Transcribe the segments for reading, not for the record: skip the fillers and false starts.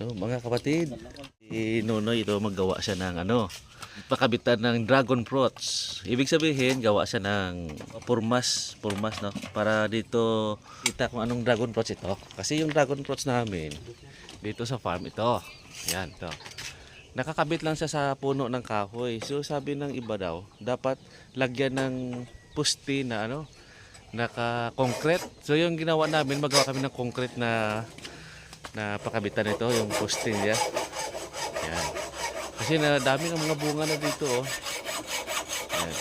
So mga kapatid, si Nonoy ito maggawa siya ng pakabitan ng dragon fruits. Ibig sabihin, gawa siya ng purmas no, para dito kita kung anong dragon fruits ito. Kasi yung dragon fruits namin dito sa farm ito. Yan to. Nakakabit lang siya sa puno ng kahoy. So sabi ng iba daw, dapat lagyan ng pusti na naka-concrete. So yung ginawa namin, magawa kami ng concrete na pakabitan nito, yung poste niya. Yan. Kasi dami ng mga bunga na dito, oh. Yan.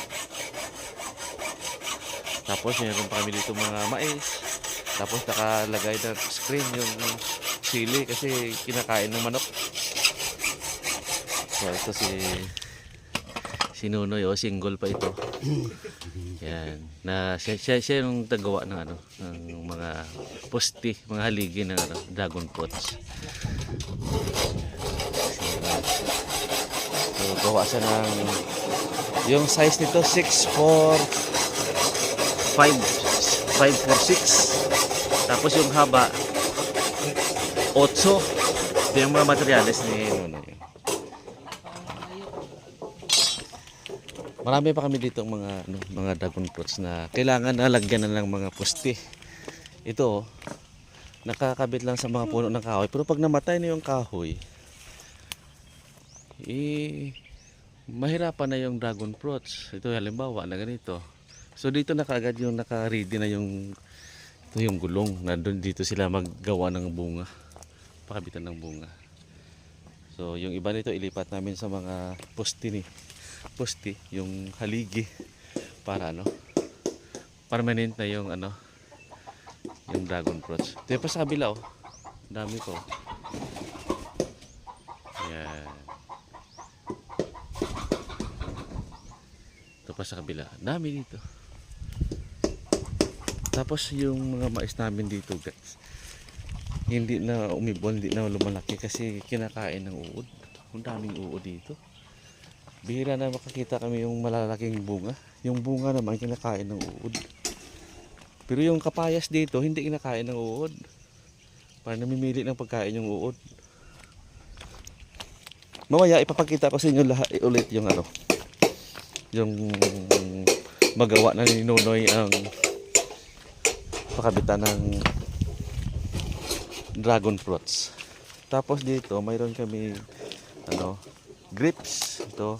Tapos meron pa kami dito mga mais. Tapos nakalagay na screen yung sili kasi kinakain ng manok. So ito si Nunoy, oh, single pa ito. Yan. Siya yung tagawa ng ng mga posti, mga haligi ng dragon fruits. So gawa siya ng yung size nito 5'4'6". Tapos yung haba 8. Ito yung mga materyales ni Nunoy. Marami pa kami dito mga dragon fruits na kailangan na lagyan na lang mga pusti. Ito, nakakabit lang sa mga puno ng kahoy. Pero pag namatay na yung kahoy, mahirapan na yung dragon fruits. Ito halimbawa na ganito. So dito na kaagad yung naka-ready na yung gulong. Nandun dito sila maggawa ng bunga. Pakabitan ng bunga. So yung iba nito ilipat namin sa mga pusti yung haligi para permanent na yung yung dragon fruits. Ito pa sa kabila, oh. Dami ko. Yan. Ito pa sa kabila. Dami dito. Tapos yung mga mais namin dito, guys, hindi na umibol, hindi na lumalaki kasi kinakain ng uod. Ang daming uod dito. Bihira na makakita kami yung malalaking bunga. Yung bunga naman kinakain ng uod. Pero yung kapayas dito hindi kinakain ng uod. Para namimili ng pagkain yung uod. Mamaya ipapakita ko sa inyo lahat ulit yung yung magawa na ni Nonoy ang pakabitan ng dragon fruits. Tapos dito mayroon kami grapes ito.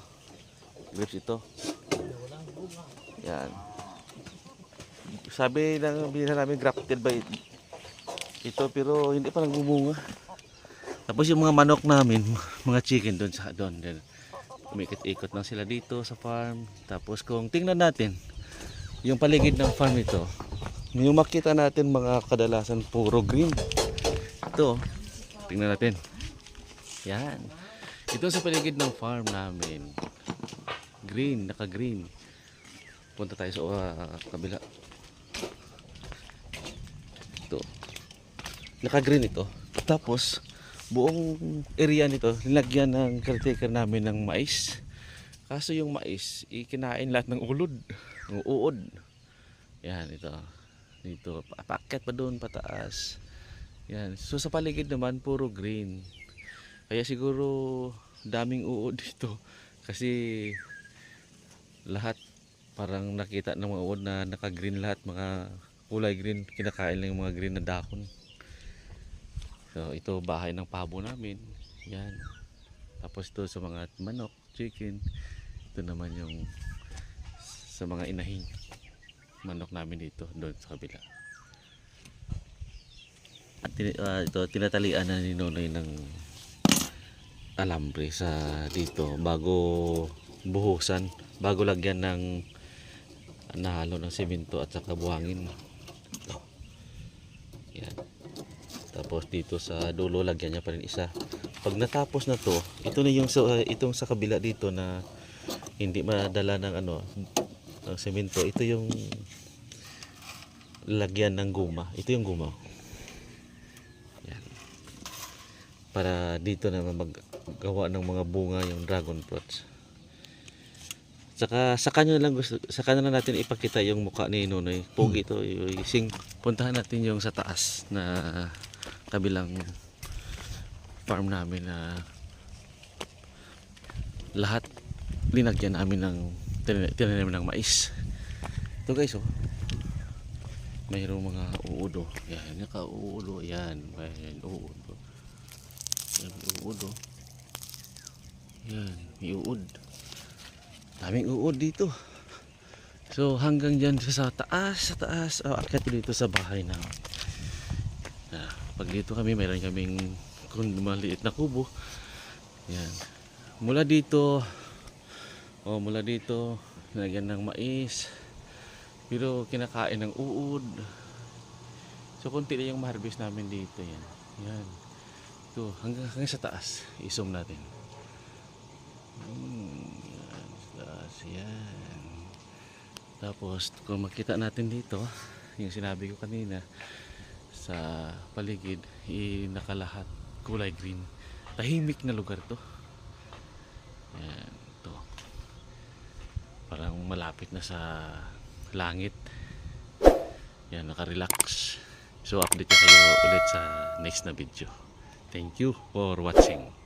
Yan. Sabi ng binila namin grafted ba ito, pero hindi pa nagbubunga. Tapos yung mga manok namin, mga chicken doon. Umikot-ikot lang sila dito sa farm. Tapos kung tingnan natin yung paligid ng farm ito, yung makita natin mga kadalasan puro green. Ito, tingnan natin. Yan. Ito sa paligid ng farm namin. Green, naka-green. Punta tayo sa kabila. Ito. Naka-green ito. Tapos, buong area nito, nilagyan ng caretaker namin ng mais. Kaso yung mais, ikinain lahat ng ulod. Ng uod. Yan, ito. Dito, paakyat pa doon, pataas. Yan. So, sa paligid naman, puro green. Kaya siguro daming uod dito kasi lahat parang nakita ng mga uod na naka-green lahat, mga kulay green, kinakain lang yung mga green na dahon. So ito bahay ng pabo namin. Yan. Tapos ito sa mga manok, chicken. Ito naman yung sa mga inahing manok namin dito, doon sa kabila. At ito tinatalian na ni Nonoy ng alambre sa dito bago buhusan, bago lagyan ng nahalo ng semento at saka buhangin. Ito. Yan. Tapos dito sa dulo lagyan niya pa rin isa. Pag natapos na to, ito na yung itong sa kabila dito na hindi madala ng ng semento. Ito yung lagyan ng guma. Ito yung guma. Yan. Para dito na gawa ng mga bunga yung dragon fruits. Saka sa kanya na natin ipakita yung mukha ni Nonoy. Pogi ito. Puntahan natin yung sa taas na kabilang farm namin na lahat linagyan namin ng tinanim ng mais. Ito guys, oh, mayroong mga uudo. Yan, naka-uudo. Yan, may uudo. Yan, may uudo. Yan, may uud. Daming uud dito. So hanggang dyan sa taas, akyat dito sa bahay namin. Pag dito kami, mayroon kaming maliit na kubo. Yan. Mula dito, nilagyan ng mais. Pero kinakain ng uod. So konti lang yung ma-harvest namin dito. Yan. Yan. Ito, hanggang sa taas. I-zoom natin. Yan, sa taas. Yan. Tapos, kung makita natin dito, yung sinabi ko kanina, sa paligid, nakalahat kulay green. Tahimik na lugar to. Yan, to. Parang malapit na sa langit. Yan, nakarelax. So update ko kayo ulit sa next na video. Thank you for watching.